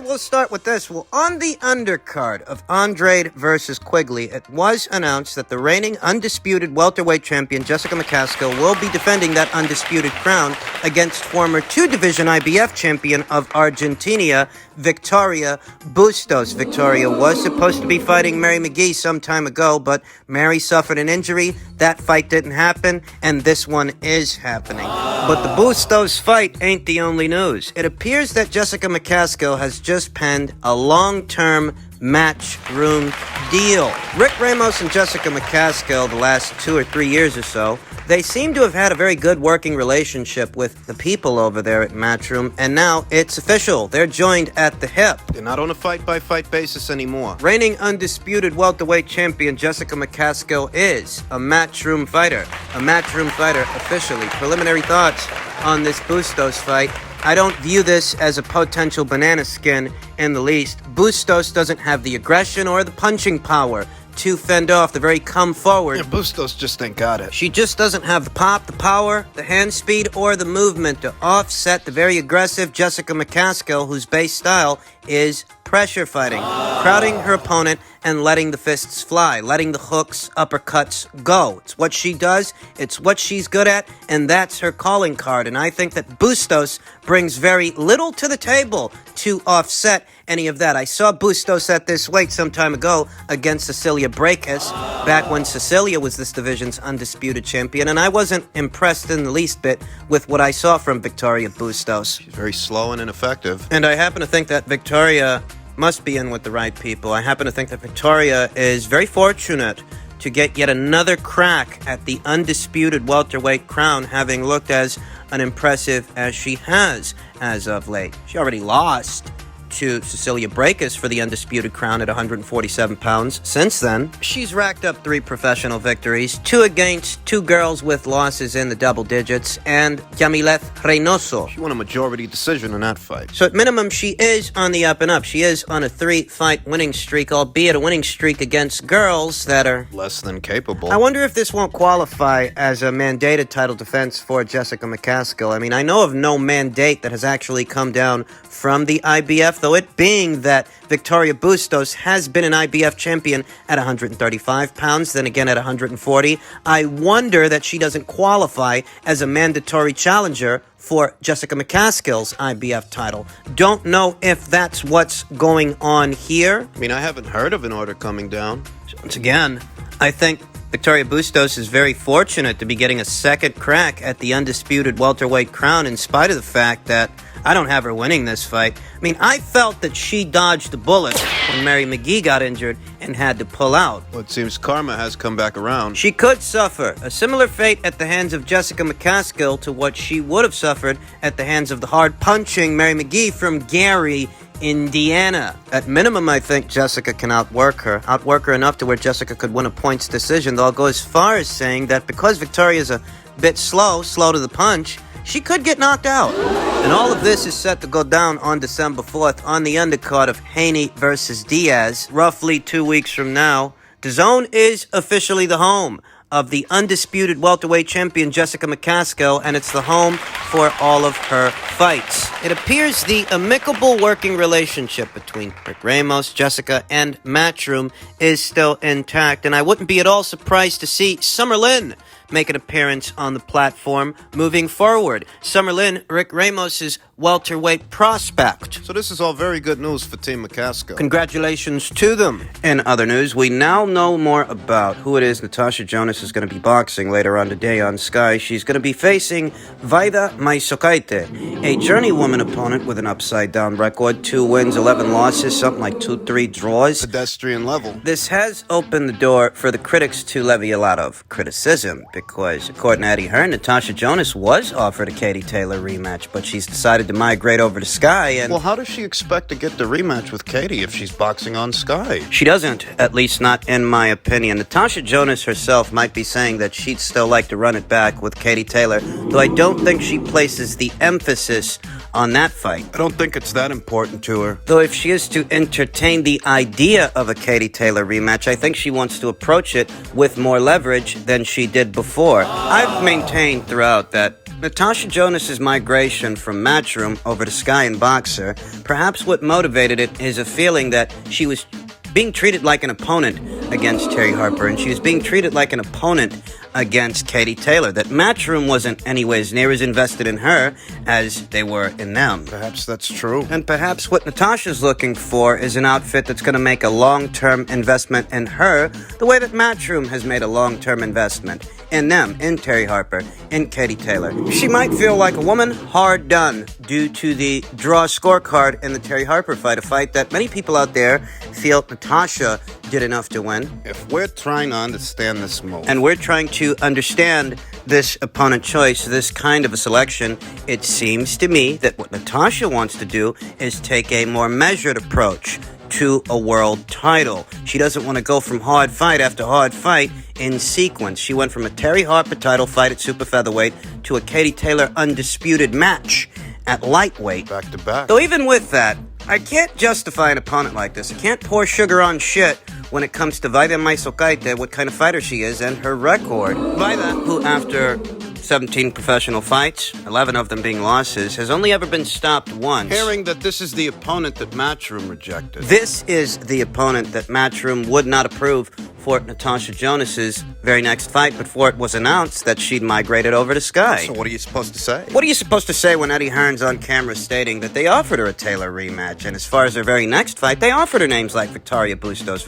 we'll start with this. Well, on the undercard of Andrade versus Quigley, it was announced that the reigning undisputed welterweight champion Jessica McCaskill will be defending that undisputed crown against former two-division IBF champion of Argentina, Victoria Bustos. Victoria was supposed to be fighting Mary McGee some time ago, but Mary suffered an injury. That fight didn't happen, and this one is happening. But the Bustos fight ain't the only news. It appears that Jessica McCaskill has just penned a long-term matchroom deal. Rick Ramos and Jessica McCaskill, the last 2 or 3 years or so, they seem to have had a very good working relationship with the people over there at Matchroom, and now it's official. They're joined at the hip. They're not on a fight-by-fight basis anymore. Reigning undisputed welterweight champion Jessica McCaskill is a Matchroom fighter. A Matchroom fighter officially. Preliminary thoughts on this Bustos fight. I don't view this as a potential banana skin in the least. Bustos doesn't have the aggression or the punching power to fend off the very come-forward. Yeah, Bustos just ain't got it. She just doesn't have the pop, the power, the hand speed, or the movement to offset the very aggressive Jessica McCaskill, whose base style is pressure fighting, crowding her opponent and letting the fists fly, letting the hooks, uppercuts go. It's what she does, it's what she's good at, and that's her calling card. And I think that Bustos brings very little to the table to offset any of that. I saw Bustos at this weight some time ago against Cecilia Brækhus, back when Cecilia was this division's undisputed champion, and I wasn't impressed in the least bit with what I saw from Victoria Bustos. She's very slow and ineffective. And I happen to think that Victoria must be in with the right people. I happen to think that Victoria is very fortunate to get yet another crack at the undisputed welterweight crown, having looked as unimpressive as she has as of late. She already lost to Cecilia Brækhus for the undisputed crown at 147 pounds. Since then, she's racked up 3 professional victories, 2 against 2 girls with losses in the double digits, and Yamileth Reynoso. She won a majority decision in that fight. So at minimum, she is on the up and up. She is on a 3-fight winning streak, albeit a winning streak against girls that are less than capable. I wonder if this won't qualify as a mandated title defense for Jessica McCaskill. I mean, I know of no mandate that has actually come down from the IBF, though it being that Victoria Bustos has been an IBF champion at 135 pounds, then again at 140. I wonder that she doesn't qualify as a mandatory challenger for Jessica McCaskill's IBF title. Don't know if that's what's going on here. I mean, I haven't heard of an order coming down. Once again, I think Victoria Bustos is very fortunate to be getting a second crack at the undisputed welterweight crown, in spite of the fact that I don't have her winning this fight. I mean, I felt that she dodged the bullet when Mary McGee got injured and had to pull out. Well, it seems karma has come back around. She could suffer a similar fate at the hands of Jessica McCaskill to what she would have suffered at the hands of the hard-punching Mary McGee from Gary, Indiana. At minimum, I think Jessica can outwork her enough to where Jessica could win a points decision, though I'll go as far as saying that because Victoria's a bit slow to the punch, she could get knocked out. And all of this is set to go down on December 4th on the undercard of Haney versus Diaz, roughly 2 weeks from now. DAZN is officially the home of the undisputed welterweight champion Jessica McCaskill, and it's the home for all of her fights. It appears the amicable working relationship between Rick Ramos, Jessica, and Matchroom is still intact, and I wouldn't be at all surprised to see Summer Lynn make an appearance on the platform moving forward. Summer Lynn, Rick Ramos's welterweight prospect. So this is all very good news for Team McCaskill. Congratulations to them. In other news, we now know more about who it is Natasha Jonas is going to be boxing later on today on Sky. She's going to be facing Vaida Masiokaite, a journeywoman opponent with an upside-down record, 2 wins, 11 losses, something like 2-3 draws. Pedestrian level. This has opened the door for the critics to levy a lot of criticism, because according to Eddie Hearn, Natasha Jonas was offered a Katie Taylor rematch, but she's decided to migrate over to Sky. And well, how does she expect to get the rematch with Katie if she's boxing on Sky? She doesn't, at least not in my opinion. Natasha Jonas herself might be saying that she'd still like to run it back with Katie Taylor, though I don't think she places the emphasis on that fight. I don't think it's that important to her. Though if she is to entertain the idea of a Katie Taylor rematch, I think she wants to approach it with more leverage than she did before. I've maintained throughout that Natasha Jonas's migration from Matchroom over to Sky and Boxer, perhaps what motivated it is a feeling that she was being treated like an opponent against Terry Harper, and she was being treated like an opponent against Katie Taylor, that Matchroom wasn't anyways near as invested in her as they were in them. Perhaps that's true. And perhaps what Natasha's looking for is an outfit that's going to make a long-term investment in her, the way that Matchroom has made a long-term investment in them, in Terry Harper, in Katie Taylor. She might feel like a woman hard done due to the draw scorecard in the Terry Harper fight, a fight that many people out there feel Natasha did enough to win. If we're trying to understand this move, and we're trying to understand this opponent choice, this kind of a selection, it seems to me that what Natasha wants to do is take a more measured approach to a world title. She doesn't want to go from hard fight after hard fight in sequence. She went from a Terry Harper title fight at super featherweight to a Katie Taylor undisputed match at lightweight. back to back. Though even with that, I can't justify an opponent like this. I can't pour sugar on shit when it comes to Vaida Masiokaite, what kind of fighter she is, and her record. Vaida, who after 17 professional fights, 11 of them being losses, has only ever been stopped once. Hearing that this is the opponent that Matchroom rejected. This is the opponent that Matchroom would not approve for Natasha Jonas's very next fight before it was announced that she'd migrated over to Sky. So what are you supposed to say? What are you supposed to say when Eddie Hearn's on camera stating that they offered her a Taylor rematch, and as far as their very next fight, they offered her names like Victoria Bustos,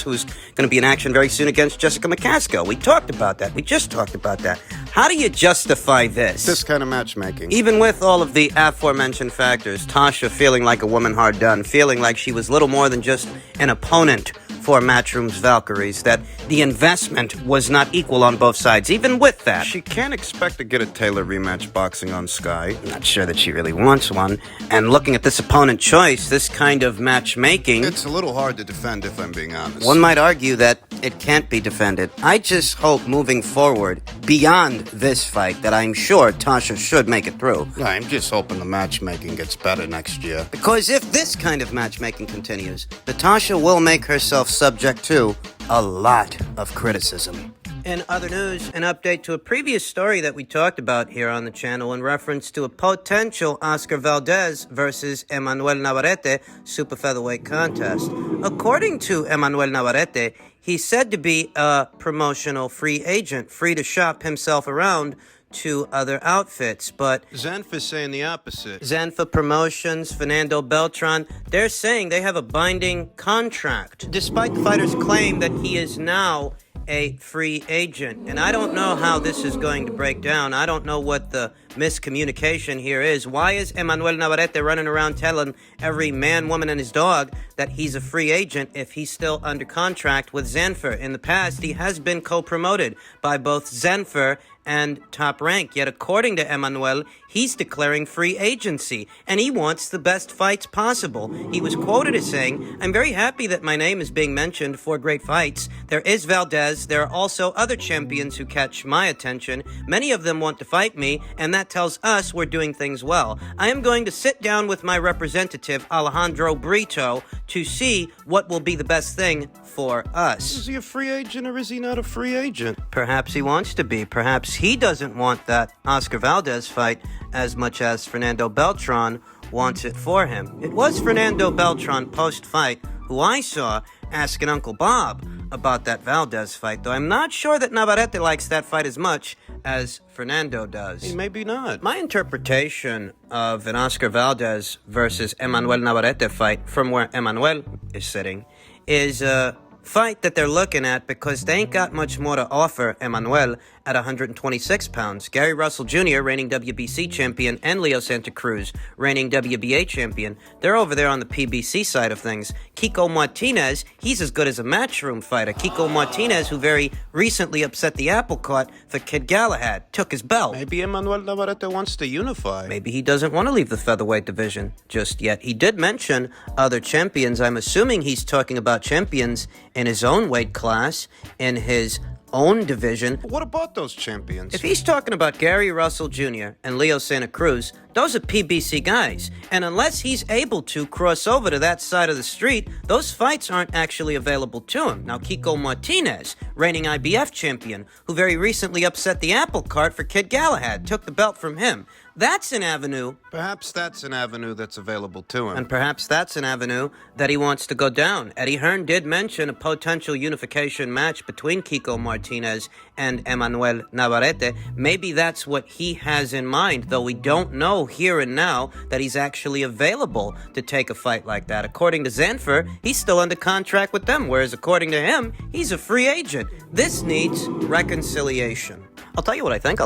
who's going to be in action very soon against Jessica McCaskill. We talked about that. We just talked about that. How do you justify this? This kind of matchmaking. Even with all of the aforementioned factors, Tasha feeling like a woman hard done, feeling like she was little more than just an opponent for Matchroom's Valkyries, that the investment was not equal on both sides. Even with that, She can't expect to get a Taylor rematch boxing on Sky. I'm not sure that she really wants one. And looking at this opponent choice, this kind of matchmaking, It's a little hard to defend, if I'm being honest. one might argue that it can't be defended. I just hope moving forward, beyond this fight, that I'm sure Tasha should make it through. I'm just hoping the matchmaking gets better next year. Because if this kind of matchmaking continues, Natasha will make herself subject to a lot of criticism. In other news, an update to a previous story that we talked about here on the channel in reference to a potential Oscar Valdez versus Emmanuel Nava super featherweight contest. According to Emmanuel Nava, he's said to be a promotional free agent, free to shop himself around to other outfits, but Zenfa's saying the opposite. Zenfa Promotions, Fernando Beltran, they're saying they have a binding contract, despite the fighter's claim that he is now a free agent. And I don't know how this is going to break down. I don't know what the miscommunication here is. Why is Emmanuel Navarrete running around telling every man, woman, and his dog that he's a free agent if he's still under contract with Zenfer? In the past, he has been co-promoted by both Zenfer and Top Rank. Yet according to Emmanuel, he's declaring free agency, and he wants the best fights possible. He was quoted as saying, "I'm very happy that my name is being mentioned for great fights. There is Valdez. There are also other champions who catch my attention. Many of them want to fight me, and that tells us we're doing things well. I am going to sit down with my representative, Alejandro Brito, to see what will be the best thing for us." Is he a free agent or is he not a free agent? Perhaps he wants to be. Perhaps he doesn't want that Oscar Valdez fight as much as Fernando Beltran wants it for him. It was Fernando Beltran post-fight who I saw asking Uncle Bob about that Valdez fight, though I'm not sure that Navarrete likes that fight as much as Fernando does. Maybe not. My interpretation of an Oscar Valdez versus Emmanuel Navarrete fight from where Emmanuel is sitting is a fight that they're looking at because they ain't got much more to offer Emmanuel at 126 pounds. Gary Russell Jr., reigning WBC champion, and Leo Santa Cruz, reigning WBA champion, they're over there on the PBC side of things. Kiko Martinez, he's as good as a matchroom fighter. Kiko Martinez, who very recently upset the apple cart for Kid Galahad, took his belt. Maybe Emmanuel Navarrete wants to unify. Maybe he doesn't want to leave the featherweight division just yet. He did mention other champions. I'm assuming he's talking about champions in his own weight class, in his own division. But what about those champions? If he's talking about Gary Russell Jr. and Leo Santa Cruz, those are PBC guys. And unless he's able to cross over to that side of the street, those fights aren't actually available to him. Now, Kiko Martinez, reigning IBF champion, who very recently upset the apple cart for Kid Galahad, took the belt from him. That's an avenue. Perhaps that's an avenue that's available to him. And perhaps that's an avenue that he wants to go down. Eddie Hearn did mention a potential unification match between Kiko Martinez and Emmanuel Nava. Maybe that's what he has in mind, though we don't know here and now that he's actually available to take a fight like that. According to Zanfer, he's still under contract with them, whereas according to him, he's a free agent. This needs reconciliation. I'll tell you what I think.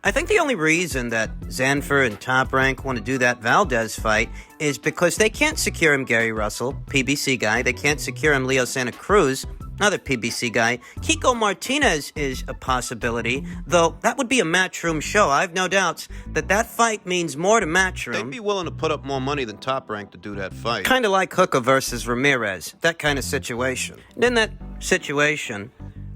I think the only reason that Zanfer and Top Rank want to do that Valdez fight is because they can't secure him Gary Russell, PBC guy. They can't secure him Leo Santa Cruz, another PBC guy. Kiko Martinez is a possibility, though that would be a Matchroom show. I have no doubts that that fight means more to Matchroom. They'd be willing to put up more money than Top Rank to do that fight. Kind of like Hooker versus Ramirez, that kind of situation. And in that situation,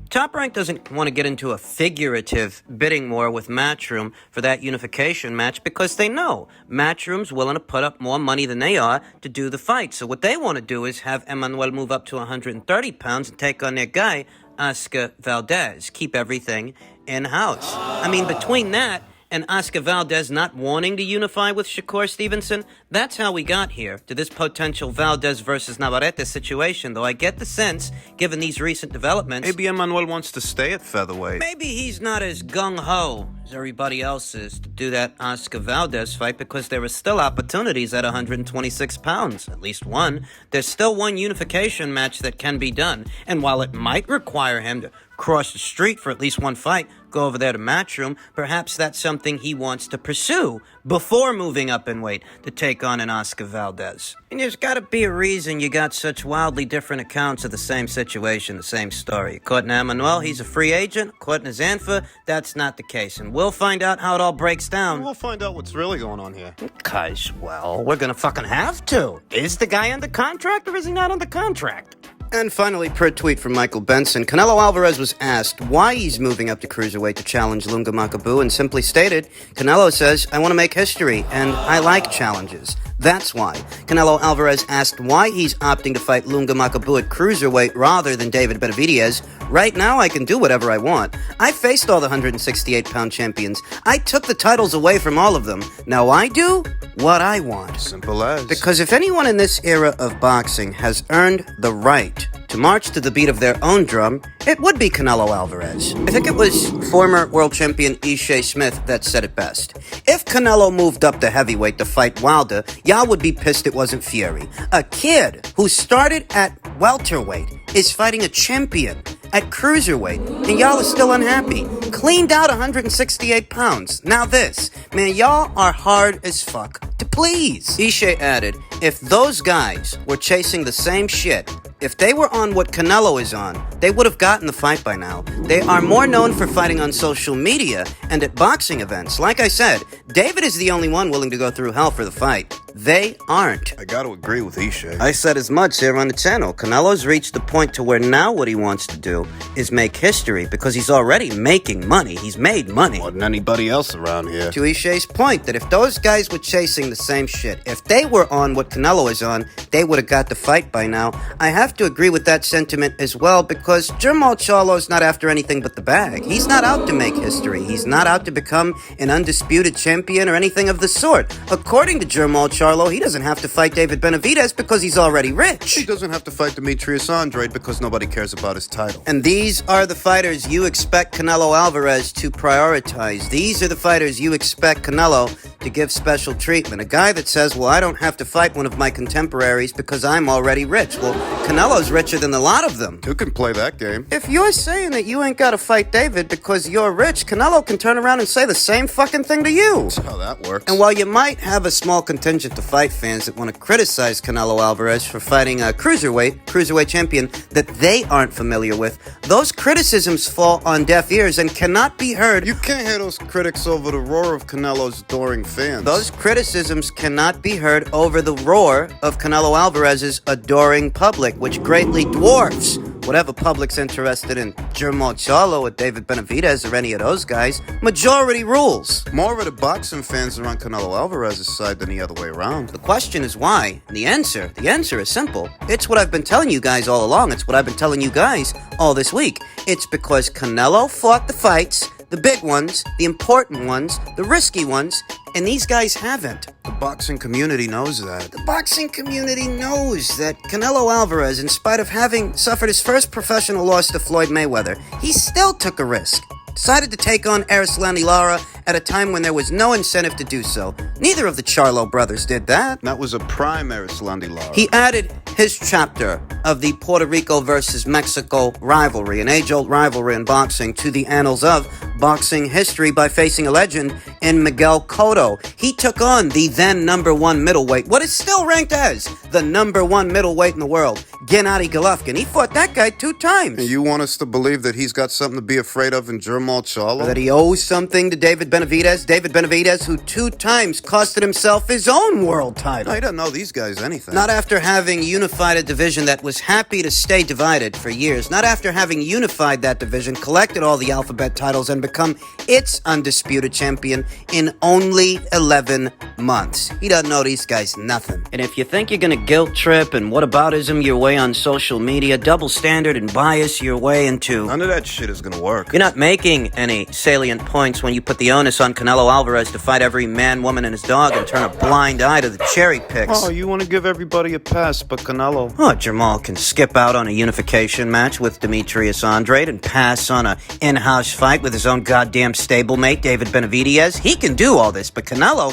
Top Rank doesn't want to get into a figurative bidding war with Matchroom for that unification match because they know Matchroom's willing to put up more money than they are to do the fight. So what they want to do is have Emmanuel move up to 130 pounds and take on their guy, Oscar Valdez. Keep everything in-house. I mean, between that and Oscar Valdez not wanting to unify with Shakur Stevenson, that's how we got here, to this potential Valdez versus Navarrete situation, though I get the sense, given these recent developments, Maybe Emmanuel wants to stay at featherweight. maybe he's not as gung-ho as everybody else is to do that Oscar Valdez fight because there are still opportunities at 126 pounds, at least one. There's still one unification match that can be done, and while it might require him to cross the street for at least one fight, go over there to Matchroom, perhaps that's something he wants to pursue before moving up in weight to take on an Oscar Valdez. And there's got to be a reason you got such wildly different accounts of the same situation, the same story. According to Emmanuel, he's a free agent. According to Zanfer, that's not the case. And we'll find out how it all breaks down. We'll find out what's really going on here. Because, well, we're gonna fucking have to. Is the guy under contract or is he not under contract? And finally, per tweet from Michael Benson, Canelo Alvarez was asked why he's moving up to cruiserweight to challenge Lunga Makabu and simply stated, Canelo says, I want to make history and I like challenges. That's why. Canelo Alvarez asked why he's opting to fight Lunga Makabu at cruiserweight rather than David Benavidez. Right now, I can do whatever I want. I faced all the 168-pound champions. I took the titles away from all of them. Now I do what I want. Simple as. Because if anyone in this era of boxing has earned the right to march to the beat of their own drum, it would be Canelo Alvarez. I think it was former world champion Ishe Smith that said it best. If Canelo moved up to heavyweight to fight Wilder, y'all would be pissed it wasn't Fury. A kid who started at welterweight is fighting a champion at cruiserweight, and y'all are still unhappy. Cleaned out 168 pounds. Now this. Man, y'all are hard as fuck to please. Ishe added, if those guys were chasing the same shit, if they were on what Canelo is on, they would have gotten the fight by now. They are more known for fighting on social media and at boxing events. Like I said, David is the only one willing to go through hell for the fight. They aren't. I gotta agree with Ishe. I said as much here on the channel. Canelo's reached the point to where now what he wants to do is make history because he's already making money. He's made money. More than anybody else around here. To Ishe's point that if those guys were chasing the same shit, if they were on what Canelo is on, they would have got the fight by now. I have to agree with that sentiment as well because Jermall Charlo's not after anything but the bag. He's not out to make history. He's not out to become an undisputed champion or anything of the sort. According to Jermall Charlo, he doesn't have to fight David Benavidez because he's already rich. He doesn't have to fight Demetrius Andrade because nobody cares about his title. And these are the fighters you expect Canelo Alvarez to prioritize. These are the fighters you expect Canelo to give special treatment. A guy that says, well, I don't have to fight one of my contemporaries because I'm already rich. Well, Canelo's richer than a lot of them. Who can play that game? If you're saying that you ain't got to fight David because you're rich, Canelo can turn around and say the same fucking thing to you. That's how that works. And while you might have a small contingent of fight fans that want to criticize Canelo Alvarez for fighting a cruiserweight champion that they aren't familiar with, those criticisms fall on deaf ears and cannot be heard. You can't hear those critics over the roar of Canelo's adoring fans. Those criticisms cannot be heard over the roar of Canelo Alvarez's adoring public, which greatly dwarfs whatever public's interested in Jermall Charlo or David Benavidez or any of those guys, majority rules. More of the boxing fans are on Canelo Alvarez's side than the other way around. The question is why? And the answer is simple. It's what I've been telling you guys all along. It's what I've been telling you guys all this week. It's because Canelo fought the fights, the big ones, the important ones, the risky ones, and these guys haven't. The boxing community knows that. The boxing community knows that Canelo Alvarez, in spite of having suffered his first professional loss to Floyd Mayweather, he still took a risk. Decided to take on Erislandy Lara at a time when there was no incentive to do so. Neither of the Charlo brothers did that. That was a prime Erislandy Lara. He added his chapter of the Puerto Rico versus Mexico rivalry, an age-old rivalry in boxing, to the annals of boxing history by facing a legend in Miguel Cotto. He took on the then number one middleweight, what is still ranked as the number one middleweight in the world, Gennady Golovkin. He fought that guy 2 times. You want us to believe that he's got something to be afraid of in Jermall Charlo? That he owes something to David Benavidez? David Benavidez, who 2 times costed himself his own world title. No, he doesn't know these guys anything. Not after having unified a division that was happy to stay divided for years. Not after having unified that division, collected all the alphabet titles, and become its undisputed champion in only 11 months. He doesn't know these guys nothing. And if you think you're gonna guilt trip and whataboutism your way on social media, double standard and bias your way into... None of that shit is gonna work. You're not making any salient points when you put the onus on Canelo Alvarez to fight every man, woman, and his dog and turn a blind eye to the cherry picks. Oh, you want to give everybody a pass, but Canelo... Oh, Jermall can skip out on a unification match with Demetrius Andrade and pass on a in-house fight with his own goddamn stablemate, David Benavidez. He can do all this, but Canelo,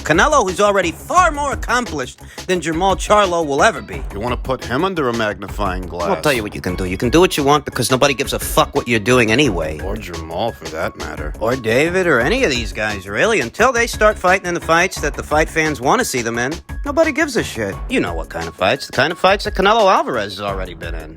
who's already far more accomplished than Jermall Charlo will ever be. You want to put him under a magnifying glass? I'll tell you what you can do. You can do what you want because nobody gives a fuck what you're doing anyway. Or Jermall, for that matter. Or David, or any of these guys, really. Until they start fighting in the fights that the fight fans want to see them in, nobody gives a shit. You know what kind of fights. The kind of fights that Canelo Alvarez has already been in.